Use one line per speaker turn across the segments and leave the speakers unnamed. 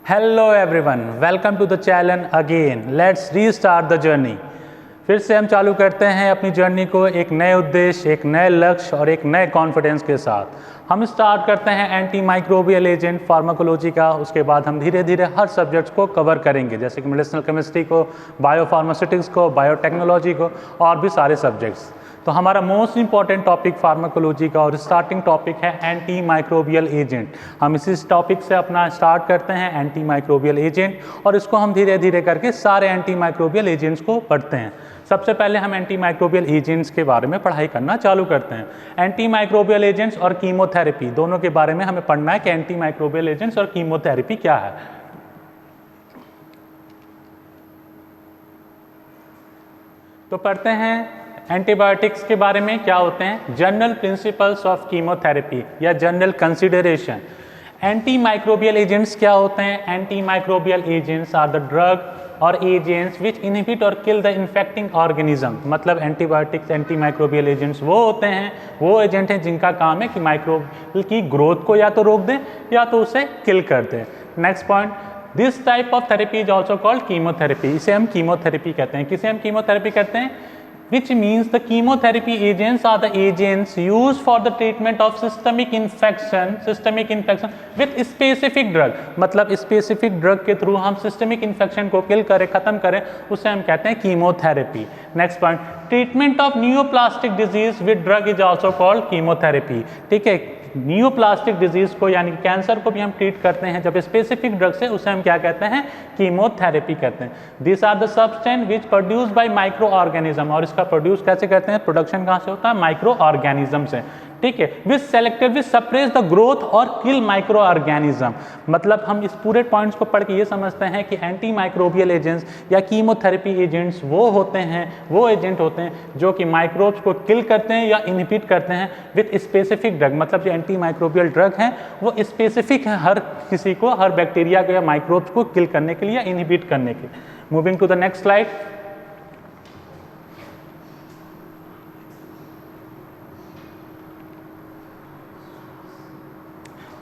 Hello everyone, welcome to the channel again. Let's restart the journey. फिर से हम चालू करते हैं अपनी जर्नी को एक नए उद्देश्य, एक नए लक्ष्य और एक नए कॉन्फिडेंस के साथ। हम स्टार्ट करते हैं एंटी माइक्रोबियल एजेंट फार्माकोलॉजी का। उसके बाद हम धीरे धीरे हर सब्जेक्ट्स को कवर करेंगे, जैसे कि मेडिसिनल केमिस्ट्री को, बायोफार्मास्यूटिक्स को, बायोटेक्नोलॉजी को और भी सारे सब्जेक्ट्स। तो हमारा मोस्ट इंपॉर्टेंट टॉपिक फार्माकोलॉजी का और स्टार्टिंग टॉपिक है एंटी माइक्रोबियल एजेंट। हम इसी टॉपिक से अपना स्टार्ट करते हैं एंटी माइक्रोबियल एजेंट, और इसको हम धीरे धीरे करके सारे एंटी माइक्रोबियल एजेंट्स को पढ़ते हैं। सबसे पहले हम एंटी माइक्रोबियल एजेंट्स के बारे में पढ़ाई करना चालू करते हैं। एंटी माइक्रोबियल एजेंट्स और कीमोथेरेपी दोनों के बारे में हमें पढ़ना है कि एंटी माइक्रोबियल एजेंट्स और कीमोथेरेपी क्या है। तो पढ़ते हैं एंटीबायोटिक्स के बारे में क्या होते हैं। जनरल प्रिंसिपल्स ऑफ कीमोथेरेपी या general consideration. Antimicrobial agents क्या होते हैं? Antimicrobial agents are the drug और एजेंट्स विच इनहिबिट और किल द इन्फेक्टिंग ऑर्गेनिज्म। मतलब एंटीबायोटिक्स, एंटी माइक्रोबियल एजेंट्स वो होते हैं, वो एजेंट हैं जिनका काम है कि माइक्रोब की ग्रोथ को या तो रोक दें या तो उसे किल कर दें। Next point, this type of therapy is also called chemotherapy. इसे हम कीमोथेरेपी कहते हैं। किसे हम कीमोथेरेपी कहते हैं? Which means the chemotherapy agents are the agents used for the treatment of systemic infection with specific drug। मतलब specific drug के थ्रू हम systemic infection को kill करें, खत्म करें, उसे हम कहते हैं chemotherapy. Next point, treatment of neoplastic disease with drug is also called chemotherapy. ठीक है, न्यूप्लास्टिक डिजीज को यानी कैंसर को भी हम ट्रीट करते हैं जब स्पेसिफिक ड्रग से, उसे हम क्या कहते हैं? कीमोथेरेपी कहते हैं। This are the substance which produce by microorganism. और इसका प्रोड्यूस कैसे करते हैं? प्रोडक्शन कहाँ से होता है? माइक्रो ऑर्गेनिज्म से। ठीक है, विच सेलेक्टिवली सप्रेस द ग्रोथ और किल माइक्रो ऑर्गेनिज्म। मतलब हम इस पूरे पॉइंट्स को पढ़ के ये समझते हैं कि एंटी माइक्रोबियल एजेंट्स या कीमोथेरेपी एजेंट्स वो होते हैं, वो एजेंट होते हैं जो कि माइक्रोब्स को किल करते हैं या इनहिबिट करते हैं विथ स्पेसिफिक ड्रग। मतलब जो एंटी माइक्रोबियल ड्रग हैं वो स्पेसिफिक है हर किसी को, हर बैक्टीरिया को या माइक्रोब्स को किल करने के लिए या इनहिबिट करने के। Moving to the next slide.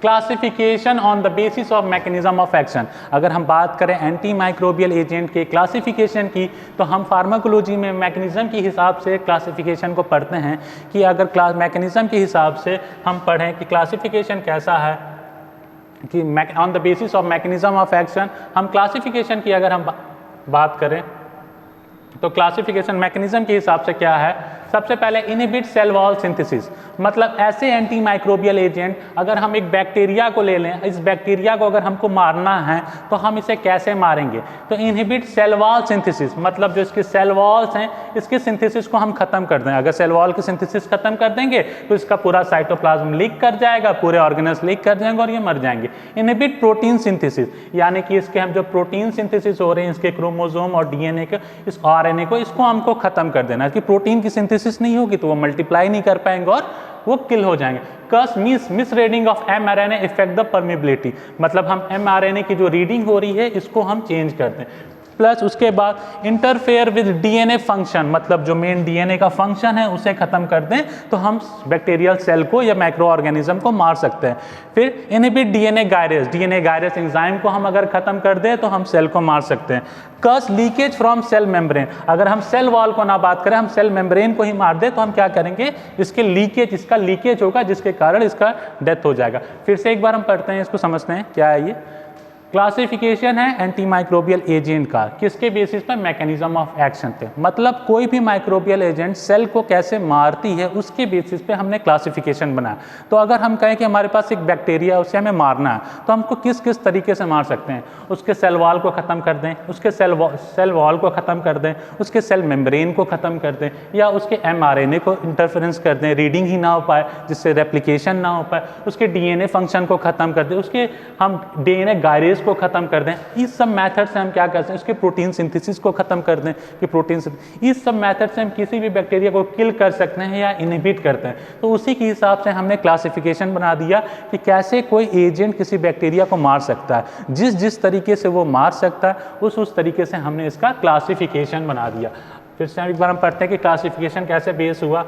Classification on the basis of mechanism of action. अगर हम बात करें एंटी माइक्रोबियल एजेंट के क्लासिफिकेशन की, तो हम फार्माकोलॉजी में मैकेनिज्म के हिसाब से क्लासिफिकेशन को पढ़ते हैं कि अगर मैकेनिज्म के हिसाब से हम पढ़ें कि क्लासिफिकेशन कैसा है कि on the basis of mechanism of action. हम क्लासिफिकेशन की अगर हम बात करें तो क्लासिफिकेशन मैकेनिज्म के हिसाब से क्या है? सबसे पहले इनहिबिट सेल वॉल सिंथेसिस। मतलब ऐसे एंटी माइक्रोबियल एजेंट, अगर हम एक बैक्टीरिया को ले लें, इस बैक्टीरिया को अगर हमको मारना है तो हम इसे कैसे मारेंगे? तो इनहिबिट सेल वॉल सिंथेसिस, मतलब जो इसके सेल वॉल्स हैं इसके सिंथेसिस को हम खत्म कर दें। अगर सेल वॉल की सिंथेसिस खत्म कर देंगे तो इसका पूरा साइटोप्लाज्म लीक कर जाएगा, पूरे ऑर्गेनल्स लीक कर जाएंगे और ये मर जाएंगे। इनहिबिट प्रोटीन सिंथेसिस, यानी कि इसके हम जो प्रोटीन सिंथेसिस हो रहे हैं इसके क्रोमोसोम और डीएनए के, इस आरएनए को, इसको हमको खत्म कर देना। कि प्रोटीन की सिंथेसिस नहीं होगी तो वो मल्टीप्लाई नहीं कर पाएंगे और वो किल हो जाएंगे। Cause misreading of mRNA effect the permeability. मतलब हम mRNA की जो रीडिंग हो रही है इसको हम चेंज करते हैं। प्लस उसके बाद इंटरफेयर विद डीएनए फंक्शन, मतलब जो मेन डीएनए का फंक्शन है उसे खत्म कर दें तो हम बैक्टीरियल सेल को या माइक्रो ऑर्गेनिज्म को मार सकते हैं। फिर inhibit DNA gyrase, DNA gyrase enzyme को हम अगर खत्म कर दें तो हम सेल को मार सकते हैं। कस लीकेज फ्रॉम सेल मेम्ब्रेन, अगर हम सेल वॉल को ना बात करें, हम सेल मेम्ब्रेन को ही मार दें तो हम क्या करेंगे? इसके लीकेज, इसका लीकेज होगा जिसके कारण इसका डेथ हो जाएगा। फिर से एक बार हम पढ़ते हैं, इसको समझते हैं क्या है ये। क्लासिफिकेशन है एंटी माइक्रोबियल एजेंट का, किसके बेसिस पर? मैकेनिज्म ऑफ एक्शन पे। मतलब कोई भी माइक्रोबियल एजेंट सेल को कैसे मारती है उसके बेसिस पे हमने क्लासिफिकेशन बनाया। तो अगर हम कहें कि हमारे पास एक बैक्टीरिया, उसे हमें मारना है, तो हमको किस किस तरीके से मार सकते हैं? उसके सेल वॉल को ख़त्म कर दें, उसके सेल वॉल को ख़त्म कर दें, उसके सेल मेम्ब्रेन को ख़त्म कर दें, या उसके mRNA को इंटरफेरेंस कर दें, रीडिंग ही ना हो पाए जिससे रेप्लिकेशन ना हो पाए, उसके डीएनए फंक्शन को ख़त्म कर दें, उसके हम डीएनए गायरेज को खत्म कर दें। इस सब मेथड से हम क्या करते हैं? उसके प्रोटीन सिंथेसिस को खत्म कर दें कि प्रोटीन, इस सब मेथड से हम किसी भी बैक्टीरिया को किल कर सकते हैं या इनहिबिट करते हैं। तो उसी के हिसाब से हमने क्लासिफिकेशन बना दिया कि कैसे कोई एजेंट किसी बैक्टीरिया को मार सकता है। जिस जिस तरीके से वो मार सकता है उस तरीके से हमने इसका क्लासिफिकेशन बना दिया। फिर से एक बार हम पढ़ते हैं कि क्लासिफिकेशन कैसे बेस हुआ।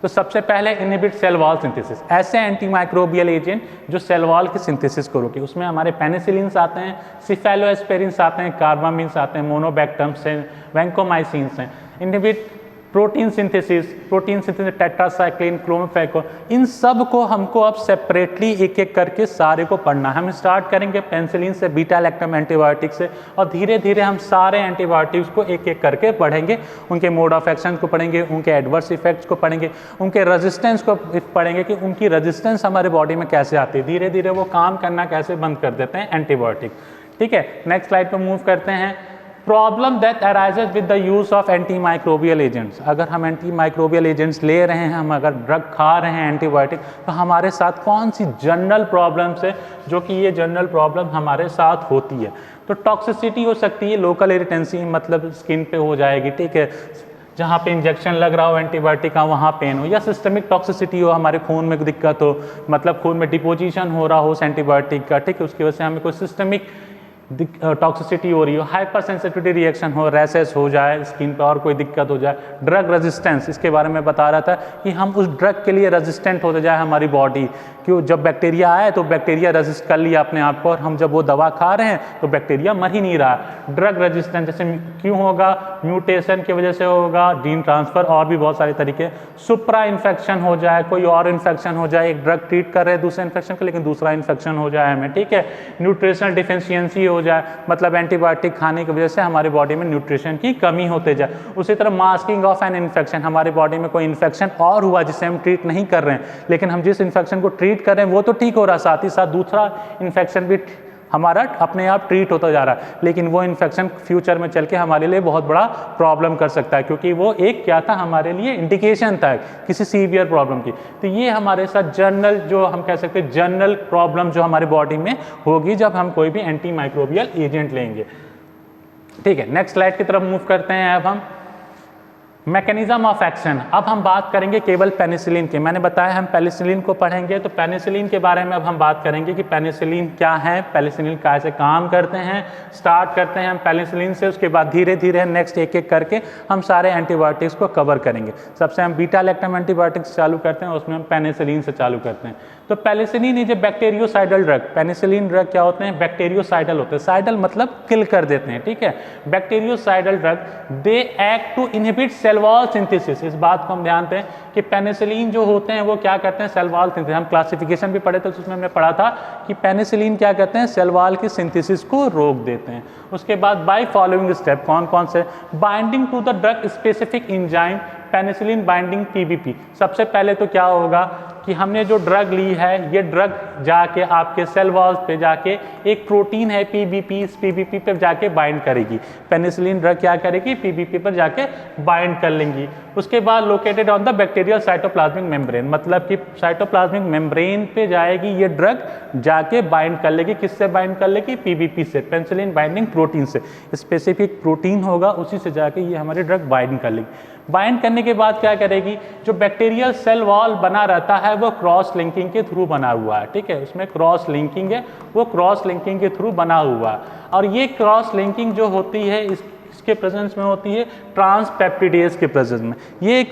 तो सबसे पहले इनहिबिट सेल वॉल सिंथेसिस, ऐसे एंटीमाइक्रोबियल एजेंट जो सेल वॉल की सिंथेसिस को रोके। उसमें हमारे पेनिसिलिन्स आते हैं, सिफेलोएस्पेरिन्स आते हैं, कार्बामिन्स आते हैं, मोनोबैक्टम्स हैं, वैंकोमाइसिन्स हैं। इनहिबिट प्रोटीन सिंथेसिस टेट्रासाइक्लिन, क्लोरोफेको, इन सब को हमको अब सेपरेटली एक एक करके सारे को पढ़ना है। हम स्टार्ट करेंगे पेनिसिलिन से, बीटा लैक्टम एंटीबायोटिक से, और धीरे धीरे हम सारे एंटीबायोटिक्स को एक एक करके पढ़ेंगे। उनके मोड ऑफ एक्शन को पढ़ेंगे, उनके एडवर्स इफेक्ट्स को पढ़ेंगे, उनके रेजिस्टेंस को पढ़ेंगे कि उनकी रेजिस्टेंस हमारे बॉडी में कैसे आती है, धीरे धीरे वो काम करना कैसे बंद कर देते हैं एंटीबायोटिक। ठीक है, नेक्स्ट स्लाइड पर मूव करते हैं। Problem that arises with the use of antimicrobial agents. अगर हम एंटीमाइक्रोबियल एजेंट्स ले रहे हैं, हम अगर ड्रग खा रहे हैं एंटीबायोटिक, तो हमारे साथ कौन सी जनरल प्रॉब्लम्स है जो कि ये जनरल प्रॉब्लम हमारे साथ होती है। तो टॉक्सिसिटी हो सकती है, लोकल इरिटेंसी, मतलब स्किन पे हो जाएगी, ठीक है, जहाँ पे इंजेक्शन लग रहा हो एंटीबायोटिक का वहाँ पेन हो, या सिस्टमिक टॉक्सिसिटी हो, हमारे खून में दिक्कत हो, मतलब खून में डिपोजिशन हो रहा हो उस एंटीबायोटिक का, ठीक है, उसकी वजह से हमें कोई सिस्टमिक टॉक्सिसिटी हो रही हो, हाइपर सेंसिटिविटी रिएक्शन हो, रैसेस हो जाए स्किन पे और कोई दिक्कत हो जाए, ड्रग रेजिस्टेंस, इसके बारे में बता रहा था कि हम उस ड्रग के लिए रेजिस्टेंट होते जाए हमारी बॉडी, क्यों, जब बैक्टीरिया आए तो बैक्टीरिया रेजिस्ट कर लिया अपने आप को, और हम जब वो दवा खा रहे हैं तो बैक्टीरिया मर ही नहीं रहा। ड्रग रेजिस्टेंस जैसे क्यों होगा, म्यूटेशन की वजह से होगा, जीन ट्रांसफर, और भी बहुत सारे तरीके। सुप्रा इन्फेक्शन हो जाए, कोई और इन्फेक्शन हो जाए, एक ड्रग ट्रीट कर रहे हैं दूसरे इन्फेक्शन को, लेकिन दूसरा इन्फेक्शन हो जाए हमें, ठीक है। न्यूट्रिशनल डिफिशियंसी हो जाए, मतलब एंटीबायोटिक खाने की वजह से हमारी बॉडी में न्यूट्रिशन की कमी होते जाए। उसी तरह मास्किंग ऑफ एन इन्फेक्शन, हमारी बॉडी में कोई इन्फेक्शन और हुआ जिसे हम ट्रीट नहीं कर रहे हैं, लेकिन हम जिस इन्फेक्शन को ट्रीट कर रहे हैं वो तो ठीक हो रहा, साथ ही साथ दूसरा इन्फेक्शन भी हमारा अपने आप ट्रीट होता जा रहा है, लेकिन वो इन्फेक्शन फ्यूचर में चल के हमारे लिए बहुत बड़ा प्रॉब्लम कर सकता है, क्योंकि वो एक क्या था, हमारे लिए इंडिकेशन था किसी सीवियर प्रॉब्लम की। तो ये हमारे साथ जनरल, जो हम कह सकते हैं जनरल प्रॉब्लम जो हमारी बॉडी में होगी जब हम कोई भी एंटी माइक्रोबियल एजेंट लेंगे। ठीक है, नेक्स्ट स्लाइड की तरफ मूव करते हैं। अब हम मैकेनिज्म ऑफ एक्शन, अब हम बात करेंगे केवल पेनिसिलिन की। मैंने बताया हम पेनिसिलिन को पढ़ेंगे, तो पेनिसिलिन के बारे में अब हम बात करेंगे कि पेनिसिलिन क्या है, पेनिसिलिन कैसे काम करते हैं। स्टार्ट करते हैं हम पेनिसिलिन से, उसके बाद धीरे धीरे नेक्स्ट एक एक करके हम सारे एंटीबायोटिक्स को कवर करेंगे। सबसे हम बीटा लैक्टम एंटीबायोटिक्स चालू करते हैं, उसमें हम पेनिसिलिन से चालू करते हैं। तो penicillin is a bacteriocidal drug. Penicillin drug क्या होते हैं, बैक्टीरियोसाइडल होते हैं, साइडल मतलब किल कर देते हैं, ठीक है। Bacteriocidal drug, they act to inhibit cell wall synthesis. इस बात को हम ध्यान दें कि पेनिसिलिन जो होते हैं वो क्या करते हैं, सेल वॉल सिंथेसिस। हम क्लासिफिकेशन भी पढ़े थे, उसमें हमने पढ़ा था कि पेनिसिलिन क्या करते हैं, सेल वॉल की सिंथेसिस को रोक देते हैं। उसके बाद बाय फॉलोइंग स्टेप, कौन कौन से, binding to the drug specific enzyme penicillin binding PBP. सबसे पहले तो क्या होगा कि हमने जो ड्रग ली है, ये ड्रग जाके आपके सेल वॉल्स पे जाके एक प्रोटीन है पीबीपी, इस पीबीपी पे जाके बाइंड करेगी। पेनिसिलिन ड्रग क्या करेगी, पीबीपी पर जाके बाइंड कर लेंगी। उसके बाद located on the bacterial cytoplasmic membrane, मतलब कि साइटोप्लाज्मिक मेम्ब्रेन पे जाएगी ये ड्रग, जाके बाइंड कर लेगी। किससे बाइंड कर लेगी, पीबीपी से, पेनिसिलिन बाइंडिंग प्रोटीन से। स्पेसिफिक प्रोटीन होगा, उसी से जाके ये हमारी ड्रग बाइंड कर लेगी। बाइंड करने के बाद क्या करेगी, जो बैक्टीरियल सेल वॉल बना रहता है वो क्रॉस लिंकिंग के थ्रू बना हुआ है, ठीक है, उसमें क्रॉस लिंकिंग है, वो क्रॉस लिंकिंग के थ्रू बना हुआ है। और ये क्रॉस लिंकिंग जो होती है इसके प्रेजेंस में होती है ट्रांसपेप्टिडेज के प्रेजेंस में। ये एक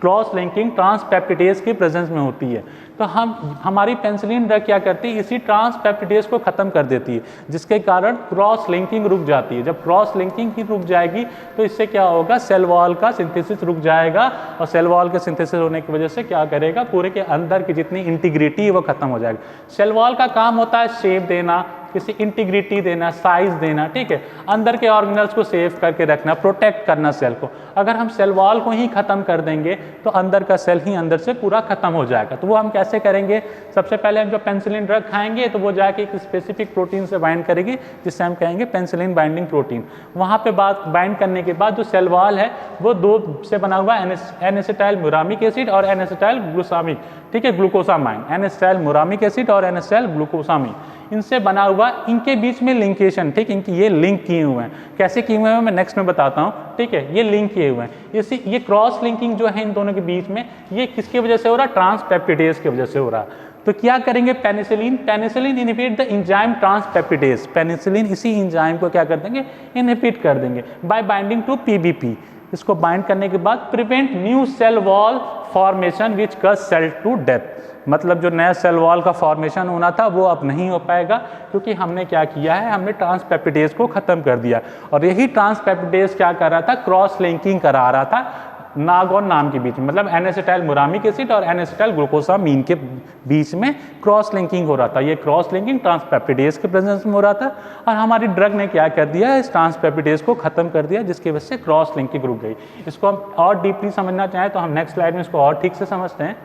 क्रॉस लिंकिंग ट्रांसपेप्टिडेज के प्रेजेंस में होती है। तो हमारी पेनिसिलिन ड्रग क्या करती है, इसी ट्रांसपेप्टिडेज को खत्म कर देती है, जिसके कारण क्रॉस लिंकिंग रुक जाती है। जब क्रॉस लिंकिंग ही रुक जाएगी तो इससे क्या होगा, सेल वॉल का सिंथेसिस रुक जाएगा, और सेल वॉल के सिंथेसिस होने की वजह से क्या करेगा, पूरे के अंदर की जितनी इंटीग्रिटी है वो खत्म हो जाएगी। सेल वॉल का काम होता है शेप देना, किसी इंटीग्रिटी देना, साइज देना, ठीक है, अंदर के ऑर्गेनल्स को सेव करके रखना, प्रोटेक्ट करना सेल को। अगर हम सेल वॉल को ही खत्म कर देंगे तो अंदर का सेल ही अंदर से पूरा खत्म हो जाएगा। तो वो हम कैसे करेंगे, सबसे पहले हम जो पेनिसिलिन ड्रग खाएंगे तो वो जाके एक स्पेसिफिक प्रोटीन से बाइंड करेगी, जिससे हम कहेंगे पेनिसिलिन बाइंडिंग प्रोटीन। वहाँ पे बाइंड करने के बाद जो सेल वॉल है वो दो से बना हुआ एन एसिटाइल म्यूरामिक एसिड और एन एसिटाइल ग्लूसामिक, ठीक है, glucosamine, N acetyl muramic acid और एन एसिटाइल ग्लूकोसामिन, इनसे बना हुआ, इनके बीच में लिंकेशन, ठीक, इनकी ये लिंक किए हुए हैं। कैसे किए हुए हैं मैं नेक्स्ट में बताता हूँ, ठीक है, ये लिंक किए हुए हैं। ये क्रॉस लिंकिंग जो है इन दोनों के बीच में, ये किसकी वजह से हो रहा है, ट्रांसपेप्टिडेज की वजह से हो रहा है। तो क्या करेंगे penicillin inhibit the enzyme transpeptidase. Penicillin इसी एंजाइम को क्या कर देंगे, इनहिबिट कर देंगे बाय बाइंडिंग टू पीबीपी। इसको बाइंड करने के बाद prevent new cell wall formation which cause cell to death, मतलब जो नया सेल वॉल का फॉर्मेशन होना था वो अब नहीं हो पाएगा, क्योंकि हमने क्या किया है, हमने ट्रांसपेप्टिडेज को ख़त्म कर दिया। और यही ट्रांसपेप्टिडेज क्या कर रहा था, क्रॉस लिंकिंग करा रहा था नाग और नाम के बीच में, मतलब एन-एसिटाइल मुरामिक एसिड और एन-एसिटाइल ग्लूकोसामीन के बीच में क्रॉस लिंकिंग हो रहा था। ये क्रॉस लिंकिंग ट्रांसपेप्टिडेज के प्रेजेंस में हो रहा था, और हमारी ड्रग ने क्या कर दिया, इस ट्रांसपेप्टिडेज को खत्म कर दिया, जिसकी वजह से क्रॉस लिंकिंग रुक गई। इसको हम और डीपली समझना चाहें तो हम नेक्स्ट स्लाइड में इसको और ठीक से समझते हैं।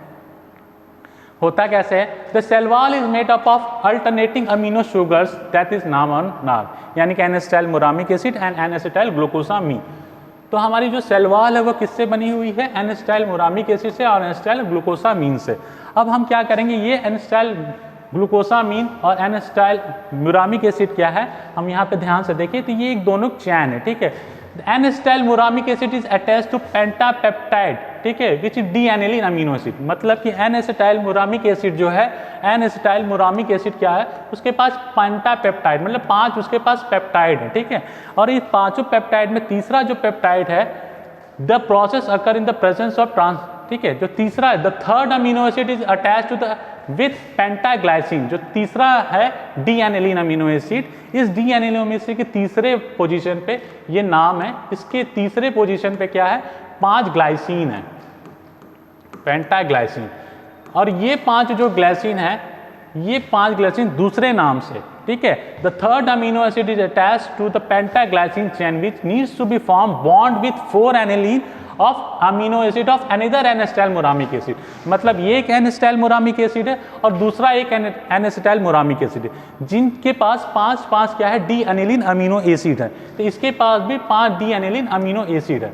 होता कैसे है, the cell wall is made up of alternating amino sugars that is NAM and NAG, यानी कि N acetyl muramic acid and N acetyl glucosamine. तो हमारी जो सेल वॉल है वो किससे बनी हुई है, एन-एसिटाइल मुरामिक एसिड से और एन-एसिटाइल ग्लूकोसामीन से। अब हम क्या करेंगे, ये एन-एसिटाइल ग्लूकोसामीन और एन-एसिटाइल मुरामिक एसिड क्या है, हम यहाँ पे ध्यान से देखिए तो ये एक दोनों चैन है, ठीक है। N acetyl muramic acid is attached to pentapeptide, ठीक है, which is D alanine amino acid. मतलब कि एन-एसिटाइल मुरामिक एसिड जो है, एन-एसिटाइल मुरामिक एसिड क्या है, उसके पास पेंटापेप्टाइड, मतलब 5 उसके पास पेप्टाइड है, ठीक है। और इस पांचों पेप्टाइड में तीसरा जो पेप्टाइड है, the process occur in the presence of trans, ठीक है, जो तीसरा है, the third amino acid is attached to the with pentaglycine, जो तीसरा है डी-एनिलीन अमीनो एसिड। इस डी-एनिलीन अमीनो एसिड के तीसरे पोजीशन पे ये नाम है, इसके तीसरे पोजीशन पे क्या है, 5 ग्लाइसिन है, पेंटाग्लाइसिन। और ये 5 जो ग्लाइसिन है, ये 5 ग्लाइसिन दूसरे नाम से, ठीक है। The third amino acid is attached to the pentaglycine chain which needs to be form bond with 4 alanine of amino acid of another N acetyl muramic acid. मतलब ये एक एन-एसिटाइल मुरामिक एसिड है और दूसरा एक एन-एसिटाइल मुरामिक एसिड है, जिनके पास 5 क्या है, डी-एनिलीन अमीनो एसिड है। तो इसके पास भी 5 डी-एनिलीन अमीनो एसिड है,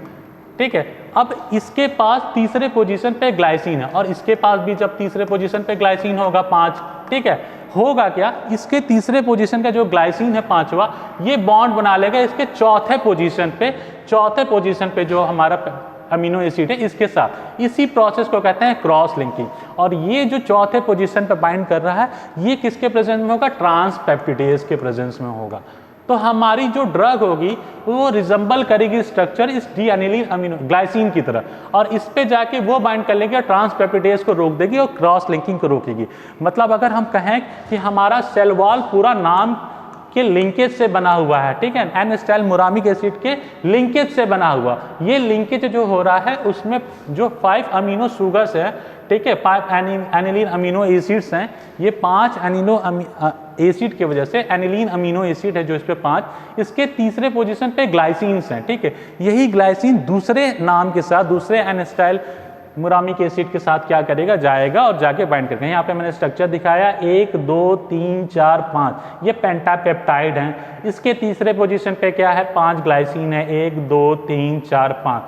ठीक है। अब इसके पास तीसरे पोजीशन पे ग्लाइसिन है, और इसके पास भी जब तीसरे पोजीशन पे ग्लाइसिन होगा 5, ठीक है, होगा क्या, इसके तीसरे पोजीशन का जो ग्लाइसिन है 5वां, ये बॉन्ड बना लेगा इसके चौथे पोजीशन पे जो हमारा अमीनो एसिड है इसके साथ। इसी प्रोसेस को कहते हैं क्रॉस लिंकिंग। और ये जो चौथे पोजीशन पे बाइंड कर रहा है, ये किसके प्रेजेंस में होगा, ट्रांसपेप्टिडेज के प्रेजेंस में होगा। तो हमारी जो ड्रग होगी वो रिजम्बल करेगी स्ट्रक्चर इस डी-एनिलीन अमीनो ग्लाइसिन की तरह, और इस पे जाके वो बाइंड कर लेगी और ट्रांसपेप्टिडेज को रोक देगी और क्रॉस लिंकिंग को रोकेगी। मतलब अगर हम कहें कि हमारा सेल वॉल पूरा नाम के लिंकेज से बना हुआ है, ठीक है, एन-एसिटाइल मुरामिक एसिड के लिंकेज से बना हुआ, ये लिंकेज जो हो रहा है उसमें जो 5 अमीनो शुगर्स है, ठीक है, 5 एनिलीन अमीनो एसिड्स हैं, ये 5 एनिनो एसिड की वजह से एनिलीन अमीनो एसिड है जो इस पे 5, इसके तीसरे पोजीशन पे ग्लाइसिन्स हैं, ठीक है। यही ग्लाइसिन दूसरे नाम के साथ, दूसरे एन-एसिटाइल मुरामिक एसिड के साथ क्या करेगा, जाएगा और जाके बाइंड करेगा। यहाँ पे मैंने स्ट्रक्चर दिखाया 1 2 3 4 5, ये पेंटापेप्टाइड हैं। इसके तीसरे पोजीशन पे क्या है, 5 ग्लाइसिन है, 1 2 3 4 5।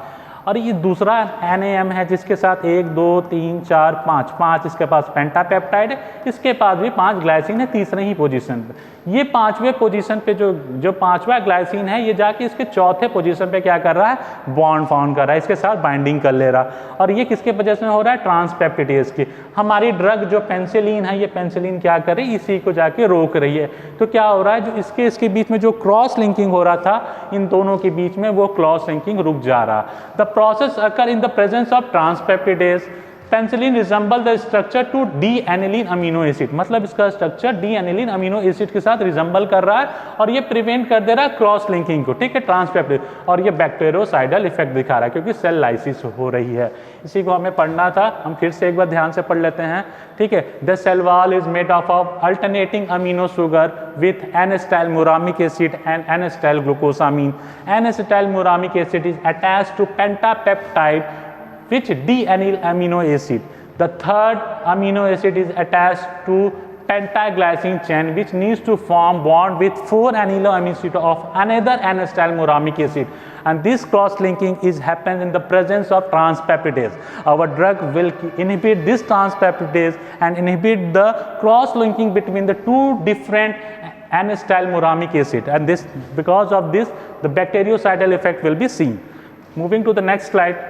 और ये दूसरा NAM है जिसके साथ 1 2 3 4 5 इसके पास पेंटापेप्टाइड है, इसके पास भी 5 ग्लाइसिन है तीसरे ही पोजीशन पे। ये 5वें पोजीशन पे जो 5वां ग्लाइसिन है, ये जाके इसके चौथे पोजीशन पे क्या कर रहा है, बॉन्ड फाउंड कर रहा है, इसके साथ बाइंडिंग कर ले रहा। और ये किसके वजह से हो रहा है, ट्रांसपेप्टिडेज की। हमारी ड्रग जो पेंसिलिन है, ये पेंसिलिन क्या कर रही है, इसी को जाके रोक रही है। तो क्या हो रहा है, जो इसके बीच में जो क्रॉस लिंकिंग हो रहा था इन दोनों के बीच में, वो क्रॉस लिंकिंग रुक जा रहा। The process occur in the presence of transpeptidase. Penicillin resemble the structure to D alanine amino acid, मतलब इसका स्ट्रक्चर डी-एनिलीन अमीनो एसिड के साथ रिजेंबल कर रहा है और ये प्रिवेंट कर दे रहा है क्रॉस लिंकिंग को, ठीक है, ट्रांसपेप्टिड। और ये बैक्टीरियोसाइडल इफेक्ट दिखा रहा है क्योंकि सेल लाइसिस हो रही है। इसी को हमें पढ़ना था, हम फिर से एक बार ध्यान से पढ़ लेते हैं, ठीक है। The cell wall is made of alternating amino sugar with N acetyl muramic acid and N acetyl glucosamine. N acetyl muramic acid is attached to pentapeptide which D-anyl amino acid. The third amino acid is attached to pentaglycine chain which needs to form bond with 4 amino acid of another N-acetyl muramic acid, and this cross linking is happens in the presence of transpeptidase. Our drug will inhibit this transpeptidase and inhibit the cross linking between the two different N-acetyl muramic acid, and this because of this the bactericidal effect will be seen. Moving to the next slide,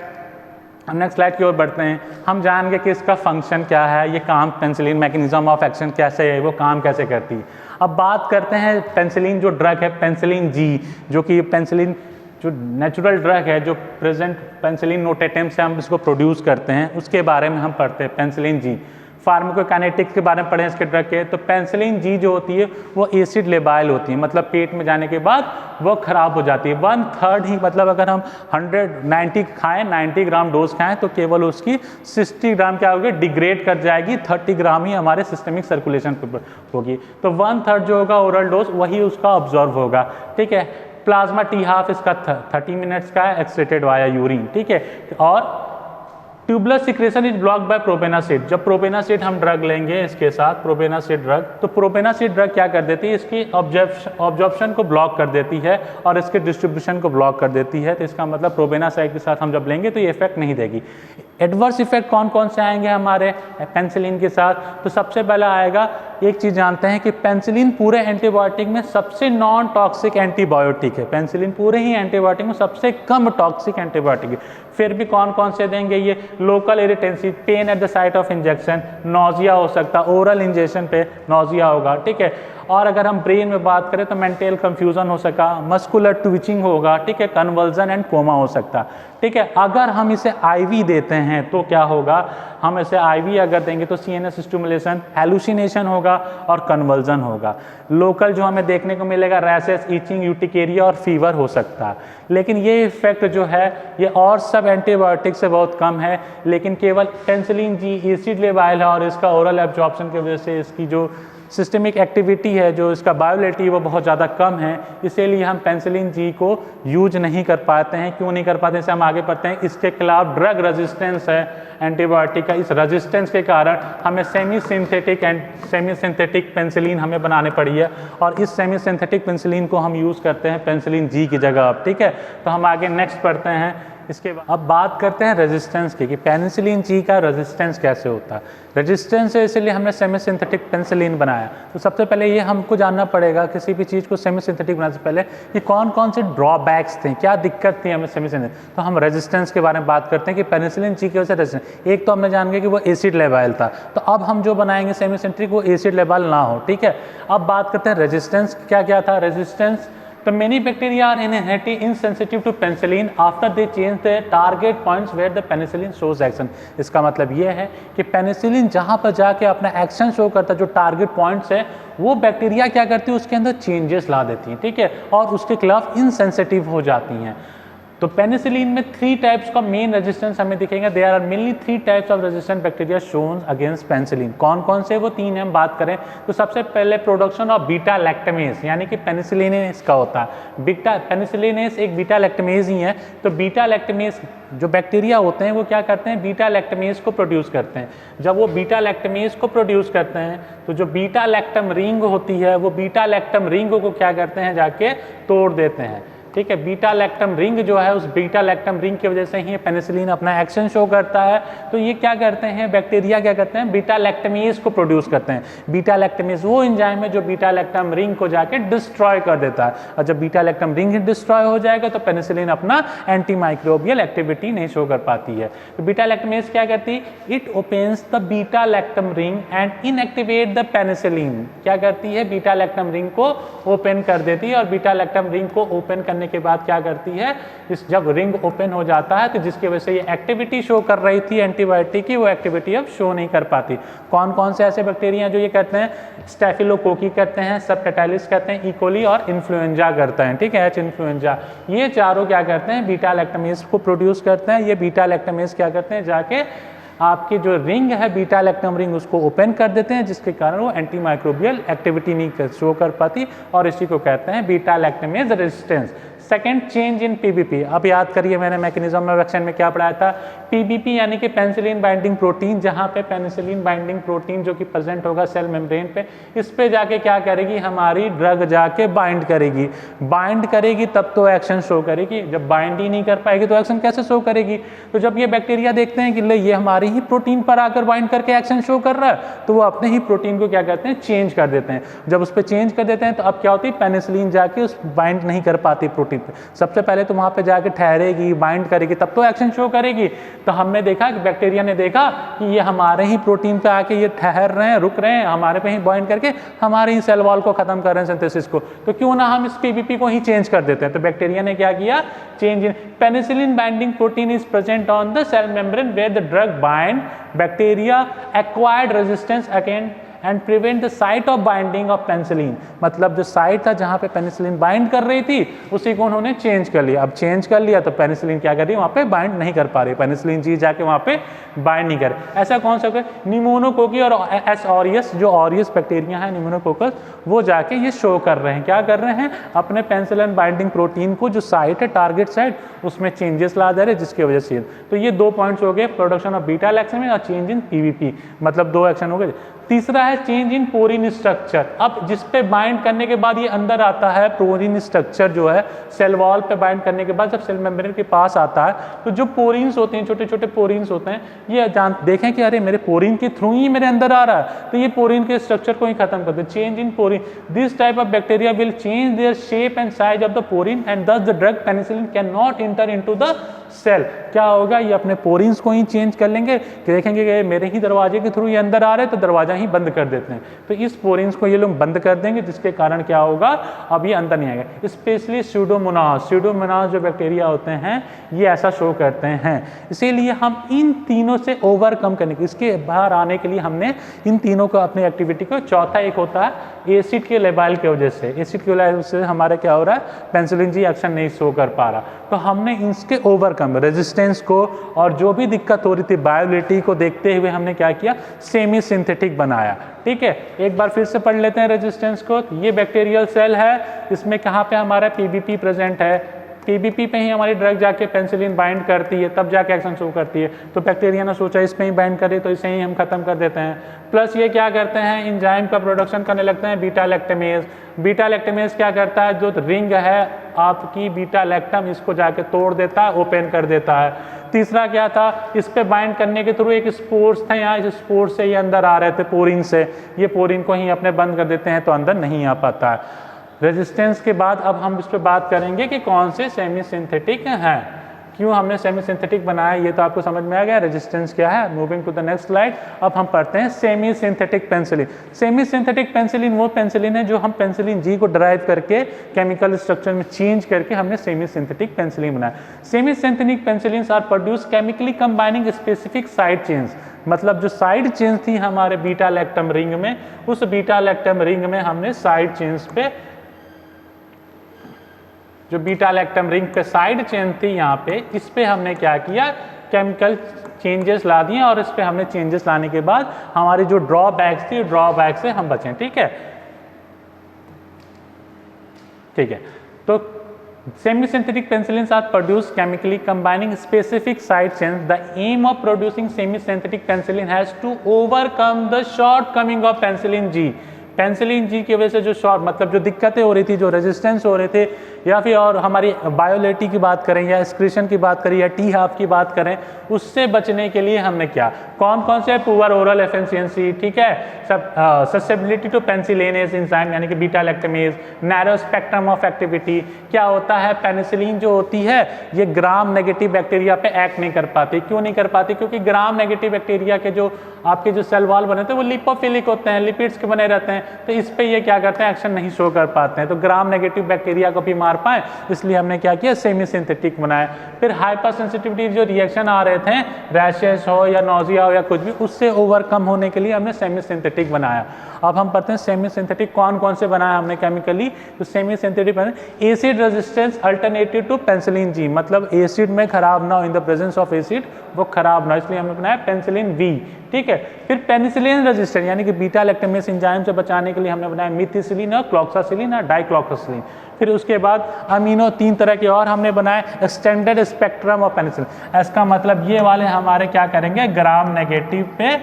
हम next slide की ओर बढ़ते हैं। हम जानेंगे कि इसका function क्या है, ये काम पेंसिलिन मैकेनिज्म ऑफ एक्शन कैसे है, वो काम कैसे करती है। अब बात करते हैं पेंसिलिन जो ड्रग है, पेंसिलिन जी, जो कि पेंसिलिन जो नेचुरल ड्रग है जो प्रेजेंट पेनिसिलिन नोटेटम से हम इसको प्रोड्यूस करते हैं उसके बारे में हम पढ़ते हैं। पेनिसिलिन जी, फार्माकोकाइनेटिक्स के बारे में पढ़े इसके ड्रग के। तो पेनिसिलिन जी जो होती है वो एसिड लेबाइल होती है, मतलब पेट में जाने के बाद वो खराब हो जाती है। 1/3 ही, मतलब अगर हम 190 खाएं, 90 ग्राम डोज खाएं तो केवल उसकी 60 ग्राम क्या होगी, डिग्रेड कर जाएगी, 30 ग्राम ही हमारे सिस्टमिक सर्कुलेशन पर होगी। तो 1/3 जो होगा ओरल डोज वही उसका ऑब्जॉर्व होगा, ठीक है। प्लाज्मा T12 इसका 30 मिनट्स का है, एक्सक्रीटेड वाया यूरिन, ठीक है। और tubular secretion is blocked by probenecid. जब प्रोपेनासिड हम ड्रग लेंगे इसके साथ, प्रोपेनासिड ड्रग, तो प्रोपेनासिड ड्रग क्या कर देती है, इसकी ऑब्जॉर्प्शन को ब्लॉक कर देती है और इसके डिस्ट्रीब्यूशन को ब्लॉक कर देती है। तो इसका मतलब प्रोपेनासाइड के साथ हम जब लेंगे तो ये इफेक्ट नहीं देगी। एडवर्स इफेक्ट कौन कौन से आएंगे हमारे पेनिसिलिन के साथ? तो सबसे पहला आएगा, एक चीज़ जानते हैं कि पेनिसिलिन पूरे एंटीबायोटिक में सबसे नॉन टॉक्सिक एंटीबायोटिक है। पेनिसिलिन पूरे ही एंटीबायोटिक में सबसे कम टॉक्सिक एंटीबायोटिक है। फिर भी कौन कौन से देंगे ये? Local irritancy, pain at the site of injection, nausea हो सकता, ओरल इंजेक्शन पे नोजिया होगा, ठीक है। और अगर हम ब्रेन में बात करें तो मेंटल कंफ्यूजन हो सका, मस्कुलर ट्विचिंग होगा, ठीक है, कन्वर्जन एंड कोमा हो सकता, ठीक है। अगर हम इसे आईवी देते हैं तो क्या होगा, हम इसे आईवी अगर देंगे तो सीएनएस स्टिमुलेशन, हैलुसिनेशन होगा और कन्वर्जन होगा। लोकल जो हमें देखने को मिलेगा रैशेस, ईचिंग, यूटिकेरिया और फीवर हो सकता है। लेकिन ये इफेक्ट जो है ये और सब एंटीबायोटिक से बहुत कम है, लेकिन केवल पेनिसिलिन जी एसिड लेबाइल है और इसका ओरल एब्जॉर्प्शन की वजह से इसकी जो सिस्टमिक एक्टिविटी है, जो इसका बायोलिटी वो बहुत ज़्यादा कम है, इसीलिए हम पेनिसिलिन जी को यूज नहीं कर पाते हैं। क्यों नहीं कर पाते हैं, इसे हम आगे पढ़ते हैं। इसके खिलाफ ड्रग रेजिस्टेंस है एंटीबायोटिक का, इस रेजिस्टेंस के कारण हमें सेमी सिंथेटिक पेनिसिलिन हमें बनाने पड़ी है और इस सेमी सिंथेटिक पेनिसिलिन को हम यूज़ करते हैं पेनिसिलिन जी की जगह, ठीक है। तो हम आगे नेक्स्ट पढ़ते हैं। इसके बाद अब बात करते हैं रेजिस्टेंस की, कि पेनिसिलिन जी का रेजिस्टेंस कैसे होता है। रेजिस्टेंस है इसलिए हमने सेमी सिंथेटिक पेनिसिलिन बनाया। तो सबसे पहले ये हमको जानना पड़ेगा किसी भी चीज़ को सेमी सिंथेटिक बनाने से पहले कि कौन कौन से ड्रॉबैक्स थे, क्या दिक्कत थी हमें सेमी सिंथेटिक। तो हम रेजिस्टेंस के बारे में बात करते हैं कि पेनिसिलिन जी की वजह से रेजिस्टेंस, एक तो हमने जान गया कि वो एसिड लेबाइल था, तो अब हम जो बनाएंगे सेमी सिंथेटिक वो एसिड लेबाइल ना हो, ठीक है। अब बात करते हैं रेजिस्टेंस क्या क्या था। रेजिस्टेंस, तो many bacteria are inherently insensitive to penicillin after they change the target points where the penicillin shows action। इसका मतलब ये है कि पेनिसिलिन जहाँ पर जाके अपना एक्शन शो करता है, जो टारगेट पॉइंट्स है, वो बैक्टीरिया क्या करती है उसके अंदर चेंजेस ला देती हैं, ठीक है, और उसके खिलाफ इनसेंसिटिव हो जाती हैं। तो पेनिसिलिन में 3 टाइप्स का मेन रेजिस्टेंस हमें दिखेगा। There are mainly 3 types of resistant bacteria shown against penicillin. कौन कौन से, वो 3 हम बात करें तो सबसे पहले प्रोडक्शन ऑफ बीटा लैक्टमेज, यानी कि पेनिसिलिनेस का होता है। पेनिसिलिनेस एक बीटा लैक्टमेज ही है। तो बीटा लैक्टमेज जो बैक्टीरिया होते हैं वो क्या करते हैं, बीटा लैक्टमेज को प्रोड्यूस करते हैं। जब वो बीटा लैक्टमेज को प्रोड्यूस करते हैं तो जो बीटा लैक्टम रिंग होती है वो बीटा लैक्टम रिंग को क्या करते हैं, जाके तोड़ देते हैं, ठीक है। बीटा लैक्टम रिंग जो है, उस बीटा लैक्टम रिंग की वजह से ही पेनिसिलिन अपना एक्शन शो करता है। तो ये क्या करते हैं, बैक्टीरिया क्या करते हैं, बीटा लैक्टमेज को प्रोड्यूस करते हैं। बीटा लैक्टमेज वो एंजाइम है जो बीटा लैक्टम रिंग को जाके डिस्ट्रॉय कर देता है, और जब बीटा लैक्टम रिंग डिस्ट्रॉय हो जाएगा तो पेनिसिलिन अपना एंटी माइक्रोबियल एक्टिविटी नहीं शो कर पाती है। तो बीटा लैक्टमेज क्या करती है, it opens the beta lactam ring and inactivate the penicillin. क्या करती है, बीटा लैक्टम रिंग को ओपन कर देती है, और बीटा लैक्टम रिंग को ओपन करने के बाद क्या करती है, इस जब रिंग ओपन हो जाता है तो जिसकी वजह से ये एक्टिविटी शो कर रही थी एंटीबायोटिक की, वो एक्टिविटी अब शो नहीं कर पाती। कौन कौन से ऐसे बैक्टीरिया जो ये करते हैं, स्टेफिलोकोकी करते हैं, सबटाइटिस करते हैं, इकोली और इन्फ्लुएंजा करते हैं, ठीक है, एच इन्फ्लुएंजा। ये चारों क्या करते हैं, बीटा लैक्टमेज को प्रोड्यूस करते हैं। ये बीटा लैक्टमेज क्या करते हैं, जाके आपकी जो रिंग है बीटा लैक्टम रिंग उसको ओपन कर देते हैं, जिसके कारण वो एंटी माइक्रोबियल एक्टिविटी नहीं शो कर पाती, और इसी को कहते हैं beta lactamase resistance. Second, change in PBP. अब याद करिए मैंने मैकेनिज्म ऑफ एक्शन में क्या पढ़ाया था, पीबीपी यानी कि पेनिसिलिन बाइंडिंग प्रोटीन, जहाँ पे पेनिसिलिन बाइंडिंग प्रोटीन जो कि प्रेजेंट होगा सेल मेम्ब्रेन पे, इस पे जाके क्या करेगी, हमारी ड्रग जाके बाइंड करेगी। बाइंड करेगी तब तो एक्शन शो करेगी, जब बाइंड ही नहीं कर पाएगी तो एक्शन कैसे शो करेगी। तो जब ये बैक्टीरिया देखते हैं कि ले ये हमारी ही प्रोटीन पर आकर बाइंड करके एक्शन शो कर रहा है, तो वो अपने ही प्रोटीन को क्या करते हैं, चेंज कर देते हैं। जब उस पर चेंज कर देते हैं तो अब क्या होती है, पेनिसिलिन जाके उस बाइंड नहीं कर पाती प्रोटीन पे। सबसे पहले तो वहाँ पे जाके ठहरेगी, बाइंड करेगी, तब तो एक्शन शो करेगी। तो हमने देखा कि बैक्टीरिया ने देखा कि ये हमारे ही प्रोटीन पे आके ये ठहर रहे हैं, रुक रहे हैं, हमारे पे ही बाइंड करके हमारे ही सेल वॉल को खत्म कर रहे हैं, सिंथेसिस को, तो क्यों ना हम इस पीबीपी को ही चेंज कर देते हैं। तो बैक्टीरिया ने क्या किया, change in penicillin binding protein is present on the cell membrane where the drug bind, bacteria acquired resistance against and prevent the site of binding of penicillin. मतलब जो साइट था जहाँ पे पेनिसिलिन बाइंड कर रही थी उसी को उन्होंने चेंज कर लिया। अब चेंज कर लिया तो पेनिसिलिन क्या कर रही है, वहाँ पे बाइंड नहीं कर पा रही, पेनिसिलिन जी जाके वहाँ पे बाइंड नहीं करे। ऐसा कौन सा, निमोनोकोकी और एस ऑरियस, जो ऑरियस बैक्टीरिया है निमोनोकोकस, वो जाके ये शो कर रहे हैं, क्या कर रहे हैं, अपने पेनिसिलिन बाइंडिंग प्रोटीन को जो साइट है, टारगेट साइट, उसमें चेंजेस ला दे रहे, जिसकी वजह से। तो ये 2 पॉइंट्स हो गए, प्रोडक्शन ऑफ बीटा लैक्टोमेज और चेंज इन पीवीपी, मतलब 2 एक्शन हो गए। तीसरा है चेंज इन पोरिन स्ट्रक्चर। अब जिस पे बाइंड करने के बाद ये अंदर आता है, पोरिन स्ट्रक्चर जो है सेल वॉल पे बाइंड करने के बाद जब सेल मेम्ब्रेन के पास आता है, तो जो पोरिन्स होते हैं, छोटे छोटे पोरिन्स होते हैं, ये देखें कि अरे मेरे पोरिन के थ्रू ही मेरे अंदर आ रहा है, तो ये पोरिन के स्ट्रक्चर को ही खत्म कर दे। Change in porin, this type of bacteria will change their shape and size of the porin and thus the drug penicillin can not enter into the cell. क्या होगा, ये अपने पोरिन्स को ही चेंज कर लेंगे, कि देखेंगे कि मेरे ही दरवाजे के थ्रू ये अंदर आ रहे हैं, तो दरवाजा ही बंद कर देते हैं, तो इस पोरिन्स को ये लोग बंद कर देंगे, जिसके कारण क्या होगा, अब ये अंदर नहीं आएगा। स्पेशली स्यूडोमोनास जो बैक्टीरिया होते हैं ये ऐसा शो करते हैं। इसीलिए हम इन तीनों से ओवरकम करने के, इसके बाहर आने के लिए हमने इन तीनों को अपनी एक्टिविटी को, चौथा एक होता है एसिड के लेवल की वजह से, एसिड की वजह से हमारा क्या हो रहा है, पेनिसिलिन जी एक्शन नहीं शो कर पा रहा, तो हमने इसके ओवरकम रेजिस्टेंस को और जो भी दिक्कत हो रही थी बायोलिटी को देखते हुए हमने क्या किया, सेमी सिंथेटिक बनाया। ठीक है, एक बार फिर से पढ़ लेते हैं रेजिस्टेंस को। ये बैक्टीरियल सेल है, इसमें कहाँ पे हमारा पीबीपी प्रेजेंट है, पीबीपी पे ही हमारी ड्रग जाके पेनिसिलिन बाइंड करती है, तब जाके एक्शन शो करती है। तो बैक्टीरिया ने सोचा इस पे ही बाइंड करे, तो इसे ही हम खत्म कर देते हैं। प्लस ये क्या करते हैं, इंजाइम का प्रोडक्शन करने लगते हैं, बीटा लैक्टेमेज। बीटा लैक्टेमेज क्या करता है, जो रिंग है आपकी बीटा लैक्टम, इसको जाके तोड़ देता है, ओपन कर देता है। तीसरा क्या था, इस पे बाइंड करने के थ्रू एक स्पोर्स था, यहाँ इस स्पोर्स से ये अंदर आ रहे थे पोरिन से, ये पोरिन को ही अपने बंद कर देते हैं, तो अंदर नहीं आ पाता है। रेजिस्टेंस के बाद अब हम इस पे बात करेंगे कि कौन से सेमी सिंथेटिक हैं, क्यों हमने सेमी सिंथेटिक बनाया, ये तो आपको समझ में आ गया रेजिस्टेंस क्या है। Moving to the next slide, अब हम पढ़ते हैं semi synthetic penicillin. Semi synthetic penicillin वो पेनिसिलिन है जो हम पेनिसिलिन जी को ड्राइव करके केमिकल स्ट्रक्चर में चेंज करके हमने सेमी सिंथेटिक पेनिसिलिन बनाया। Semi synthetic penicillin are produce chemically combining specific side chains, मतलब जो साइड चेन्स थी हमारे बीटा लैक्टम रिंग में, उस बीटा लैक्टम रिंग में हमने साइड चेन्स पे, जो बीटा लैक्टम रिंग पे साइड चेन थी यहाँ पे, इस पे हमने क्या किया, केमिकल चेंजेस ला दिए, और इस पे हमने चेंजेस लाने के बाद हमारी जो ड्रॉबैक्स थी, ड्रॉबैक से हम बचें। ठीक है, ठीक है। तो semi synthetic penicillin are produce chemically combining specific side chains. The aim of producing semi synthetic penicillin has to overcome the shortcoming of penicillin G. Penicillin G की वजह से जो शॉर्ट, मतलब जो दिक्कतें हो रही थी, जो रेजिस्टेंस हो रहे थे, या फिर और हमारी बायोलिटी की बात करें या एक्सक्रीशन की बात करें या टी हाफ की बात करें, उससे बचने के लिए हमने क्या, कौन कौन से, पुअर ओरल एफिशिएंसी, ठीक है, सब ससेसिबिलिटी टू पेनिसिलिनेज एंजाइम यानी कि beta lactamase, narrow spectrum of activity. क्या होता है, पेनिसिलिन जो होती है ये ग्राम नेगेटिव बैक्टीरिया पे एक्ट नहीं कर पाती। क्यों नहीं कर पाती, क्योंकि ग्राम नेगेटिव बैक्टीरिया के जो आपके जो सेल वॉल बने थे वो लिपोफिलिक होते हैं, लिपिड्स के बने रहते हैं, तो इस पे ये क्या करते हैं, एक्शन नहीं शो कर पाते हैं, तो ग्राम नेगेटिव बैक्टीरिया को भी मार पाए, इसलिए हमने क्या किया, सेमी सिंथेटिक बनाया। फिर हाइपर सेंसिटिविटी जो रिएक्शन आ रहे थे, रैशेस हो या नोजिया हो या कुछ भी, उससे ओवरकम होने के लिए हमने सेमी सिंथेटिक बनाया। अब हम पढ़ते हैं सेमी सिंथेटिक कौन कौन से बनाया हमने केमिकली। तो semi synthetic acid resistance alternative to penicillin G, मतलब एसिड में खराब ना हो, in the presence of acid वो खराब ना हो, इसलिए हमने बनाया पेनिसिलिन वी। ठीक है, फिर पेनिसिलिन रेजिस्टेंट यानी कि बीटा लैक्टेमेज एंजाइम से बचाने के लिए हमने बनाया मिथिसिलिन और क्लॉक्सासिलिन और डाइक्लॉक्सासिलिन। फिर उसके बाद अमीनो 3 तरह के और हमने बनाए, एक्सटेंडेड स्पेक्ट्रम ऑफ पेनिसिलिन। इसका मतलब ये वाले हमारे क्या करेंगे, ग्राम नेगेटिव पे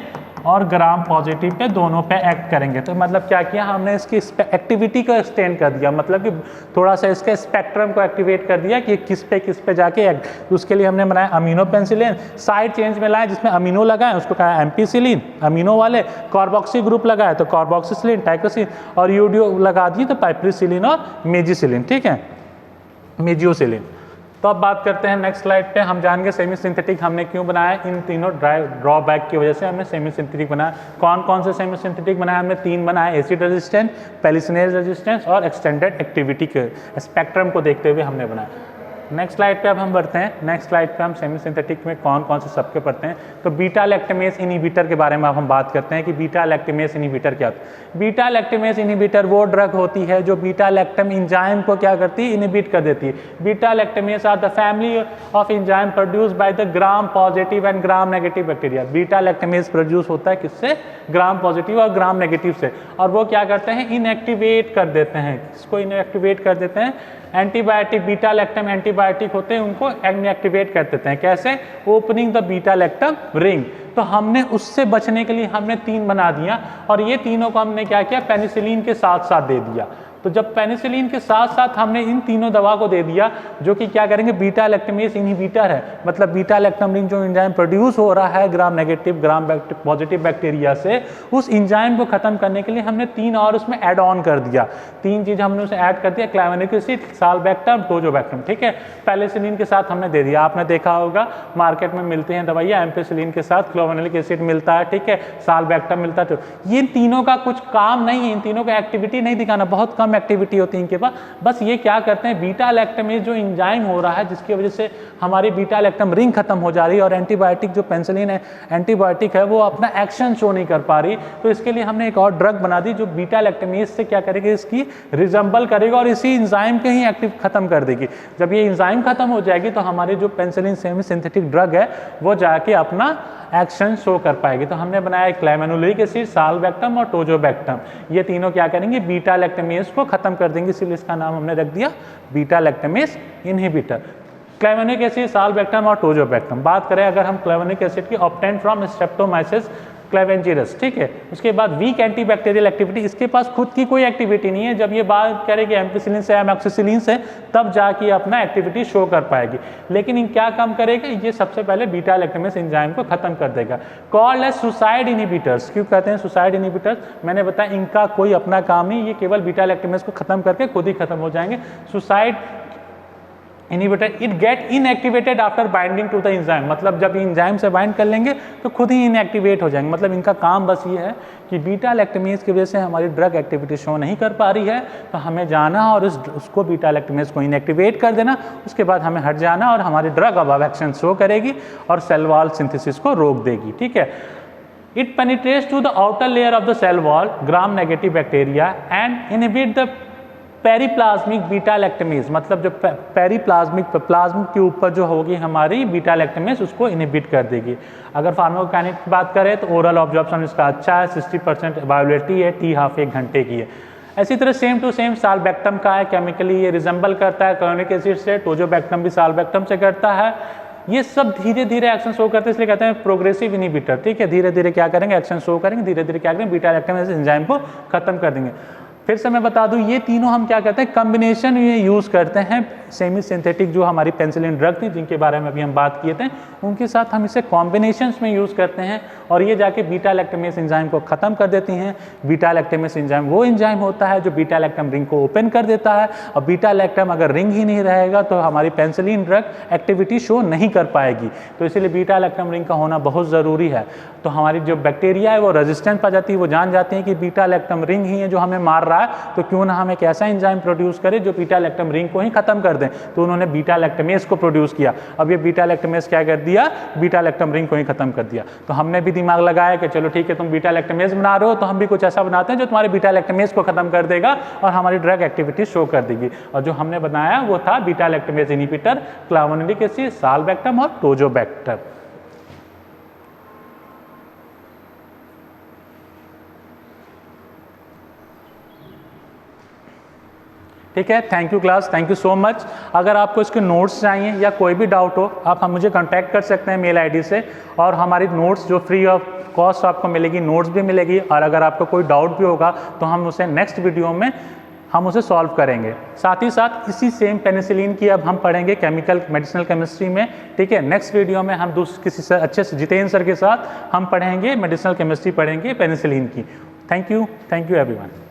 और ग्राम पॉजिटिव पे दोनों पे एक्ट करेंगे। तो मतलब क्या किया हमने, इसकी एक्टिविटी को एक्सटेंड कर दिया, मतलब कि थोड़ा सा इसके स्पेक्ट्रम को एक्टिवेट कर दिया कि किस पे जाके एक्ट। तो उसके लिए हमने बनाया अमीनो पेनिसिलिन, साइड चेंज में लाए जिसमें अमीनो लगाए उसको कहा एम्पीसिलिन, अमीनो वाले कार्बोक्सी ग्रुप लगाए तो कार्बोक्सिसिलिन, टाइकोसिलिन, और यूडियो लगा दिए तो पाइप्रिसिलिन और मेजिसिलिन। ठीक है, मेजियोसिलिन। तो अब बात करते हैं नेक्स्ट स्लाइड पे। हम जानेंगे सेमी सिंथेटिक हमने क्यों बनाया। इन तीनों ड्रॉबैक की वजह से हमने सेमी सिंथेटिक बनाया। कौन कौन से सेमी सिंथेटिक बनाया? हमने 3 बनाए, एसिड रेजिस्टेंट, पेलिसिनेज रेजिस्टेंस और एक्सटेंडेड एक्टिविटी के स्पेक्ट्रम को देखते हुए हमने बनाया। नेक्स्ट स्लाइड पे अब हम बढ़ते हैं। नेक्स्ट स्लाइड पे हम सेमी सिंथेटिक में कौन कौन से सबके पढ़ते हैं। तो बीटा लैक्टेमेस इनहिबिटर के बारे में अब हम बात करते हैं कि बीटा लैक्टेमेस इनहिबिटर क्या होता है। बीटा लैक्टेमेस इनहिबिटर वो ड्रग होती है जो बीटा लैक्टम एंजाइम को क्या करती है? इनहिबिट कर देती है। Beta lactamase are the family of enzyme produce by the gram positive and gram negative bacteria. Beta lactamase produce होता है किससे? ग्राम पॉजिटिव और ग्राम नेगेटिव से। और वो क्या करते हैं? इनएक्टिवेट कर देते हैं। किसको इनएक्टिवेट कर देते हैं? एंटीबायोटिक, बीटा लैक्टम एंटीबायोटिक होते हैं, उनको इनएक्टिवेट कर देते हैं। कैसे? Opening the beta lactam ring. तो हमने उससे बचने के लिए हमने 3 बना दिया और ये तीनों को हमने क्या किया? पेनिसिलिन के साथ साथ दे दिया। तो जब पेनिसिलिन के साथ साथ हमने इन तीनों दवा को दे दिया जो कि क्या करेंगे? बीटा लैक्टेमेस इनहिबिटर है, मतलब बीटा लैक्टम रिंग जो एंजाइम प्रोड्यूस हो रहा है gram negative gram positive bacteria से, उस एंजाइम को खत्म करने के लिए हमने 3 और उसमें ऐड ऑन कर दिया। 3 चीज हमने उसे ऐड कर दिया, क्लैवेनिक एसिड, साल्बैक्टम, टोजोबैक्टम। ठीक है, पेनिसिलिन के साथ हमने दे दिया। आपने देखा होगा मार्केट में मिलते हैं दवाइयाँ, एम्पिसिलिन के साथ क्लोवेनिक एसिड मिलता है, ठीक है, साल्बैक्टम मिलता है। ये तीनों का कुछ काम नहीं है, इन तीनों का एक्टिविटी नहीं दिखाना, बहुत कम एक्टिविटी होती है इनके पास। बस ये क्या करते हैं? बीटा लैक्टेमेस जो एंजाइम हो रहा है जिसकी वजह से हमारी बीटा लैक्टम रिंग खत्म हो जा रही है और एंटीबायोटिक जो पेनिसिलिन है एंटीबायोटिक है वो अपना एक्शन शो नहीं कर पा रही, तो इसके लिए हमने एक और ड्रग बना दी जो बीटा लैक्टेमेस से क्या करेगी? इसकी रिजम्बल करेगा और इसी एंजाइम के ही एक्टिव खत्म कर देगी। जब ये एंजाइम खत्म हो जाएगी तो हमारी जो पेनिसिलिन सेमी सिंथेटिक ड्रग है वो जाके अपना एक्शन शो कर पाएगी। तो हमने बनाया क्लैवेनुलिक एसिड, साल्बैक्टम और टोजोबैक्टम। ये तीनों क्या करेंगे? बीटा लैक्टेमेस को खत्म कर देंगे, इसलिए इसका नाम हमने रख दिया बीटा लैक्टेमेस इनहिबिटर। क्लैवेनिक एसिड, साल्बैक्टम और टोजोबैक्टम। बात करें अगर हम क्लैवेनिक एसिड की, ऑब्टेन्ड फ्रॉम स्ट्रेप्टोमाइसिस क्लेवेंजीरस, ठीक है। उसके बाद वीक एंटीबैक्टीरियल एक्टिविटी, इसके पास खुद की कोई एक्टिविटी नहीं है। जब ये बात करेगी एम्पिसिलिन से एमोक्सिसिलिन से, तब जाके अपना एक्टिविटी शो कर पाएगी। लेकिन इन क्या काम करेगा? ये सबसे पहले बीटा लैक्टेमेस एंजाइम को खत्म कर देगा। Called as suicide inhibitors. क्यों कहते हैं सुसाइड इनहिबिटर्स? मैंने बताया इनका कोई अपना काम नहीं, ये केवल बीटा लैक्टेमेस को खत्म करके खुद ही खत्म हो जाएंगे। Suicide inhibitor it get inactivated after binding to the enzyme, मतलब जब एंजाइम से बाइंड कर लेंगे तो खुद ही इनएक्टिवेट हो जाएंगे। मतलब इनका काम बस ये है कि बीटा लैक्टेमेस की वजह से हमारी ड्रग एक्टिविटी शो नहीं कर पा रही है, तो हमें जाना और उसको बीटा लैक्टेमेस को इनएक्टिवेट कर देना, उसके बाद हमें हट जाना और हमारी ड्रग अब एक्शन शो करेगी और सेल वॉल सिंथेसिस को रोक देगी। ठीक है, it penetrates to the outer layer of the cell wall gram negative bacteria and inhibit the periplasmic beta lactamase, मतलब जो पेरीप्लाज्मिक प्लाज्म के ऊपर जो होगी हमारी बीटा लैक्टेमेस, उसको इनहिबिट कर देगी। अगर फार्माकोकाइनेटिक्स की बात करें तो ओरल ऑब्जॉर्प्शन इसका अच्छा है, 60% वायबिलिटी है, टी हाफ 1 घंटे की है। इसी तरह सेम टू सेम साल्बैक्टम का है, केमिकली ये रिजेंबल करता है क्लोनिक एसिड से, टोजोबैक्टम भी साल्बैक्टम से करता है। ये सब धीरे धीरे एक्शन शो करते हैं, इसलिए कहते हैं प्रोग्रेसिव इनहिबिटर। ठीक है, धीरे धीरे क्या करेंगे? एक्शन शो करेंगे, धीरे धीरे क्या करेंगे? बीटा लैक्टेमेस एंजाइम को खत्म कर देंगे। फिर से मैं बता दूं, ये तीनों हम क्या करते हैं? कॉम्बिनेशन ये यूज़ करते हैं। सेमी सिंथेटिक जो हमारी पेनिसिलिन ड्रग थी जिनके बारे में अभी हम बात किए थे, उनके साथ हम इसे कॉम्बिनेशंस में यूज़ करते हैं और ये जाके बीटा लैक्टेमेस एंजाइम को ख़त्म कर देती हैं। बीटा लैक्टेमेस एंजाइम वो एंजाइम होता है जो बीटा लैक्टम रिंग को ओपन कर देता है, और बीटा लैक्टम अगर रिंग ही नहीं रहेगा तो हमारी पेनिसिलिन ड्रग एक्टिविटी शो नहीं कर पाएगी। तो इसीलिए बीटा लैक्टम रिंग का होना बहुत ज़रूरी है। तो हमारी जो बैक्टीरिया है वो रेजिस्टेंट पा जाती है, वो जान जाती है कि बीटा लैक्टम रिंग ही है जो हमें मार रहा है, तो क्यों ना हम एक ऐसा एंजाइम प्रोड्यूस करें जो बीटा लैक्टम रिंग को ही खत्म कर दें। तो उन्होंने बीटा लैक्टेमेस को प्रोड्यूस किया। अब ये बीटा लैक्टेमेस क्या कर दिया? बीटा लैक्टम रिंग को ही खत्म कर दिया। तो हमने भी दिमाग लगाया कि चलो ठीक है, तुम बीटा लैक्टेमेस बना रहे हो तो हम भी कुछ ऐसा बनाते हैं जो तुम्हारे बीटा लैक्टेमेस को खत्म कर देगा और हमारी ड्रग एक्टिविटी शो कर देगी। और जो हमने बनाया वो था बीटा लैक्टेमेस इनहिबिटर, क्लावेनुलिक एसिड, साल्बैक्टम और टोजोबैक्टम। ठीक है, thank you class, thank you so much. अगर आपको इसके नोट्स चाहिए या कोई भी डाउट हो, आप हम मुझे कांटेक्ट कर सकते हैं मेल आईडी से, और हमारी नोट्स जो फ्री ऑफ कॉस्ट आपको मिलेगी, नोट्स भी मिलेगी। और अगर आपको कोई डाउट भी होगा तो हम उसे नेक्स्ट वीडियो में हम उसे सॉल्व करेंगे। साथ ही साथ इसी सेम पेनिसिलिन की अब हम पढ़ेंगे केमिकल मेडिसिनल केमिस्ट्री में। ठीक है, नेक्स्ट वीडियो में हम किसी से अच्छे से जितेंद्र सर के साथ हम पढ़ेंगे मेडिसिनल केमिस्ट्री, पढ़ेंगे पेनिसिलिन की। Thank you everyone.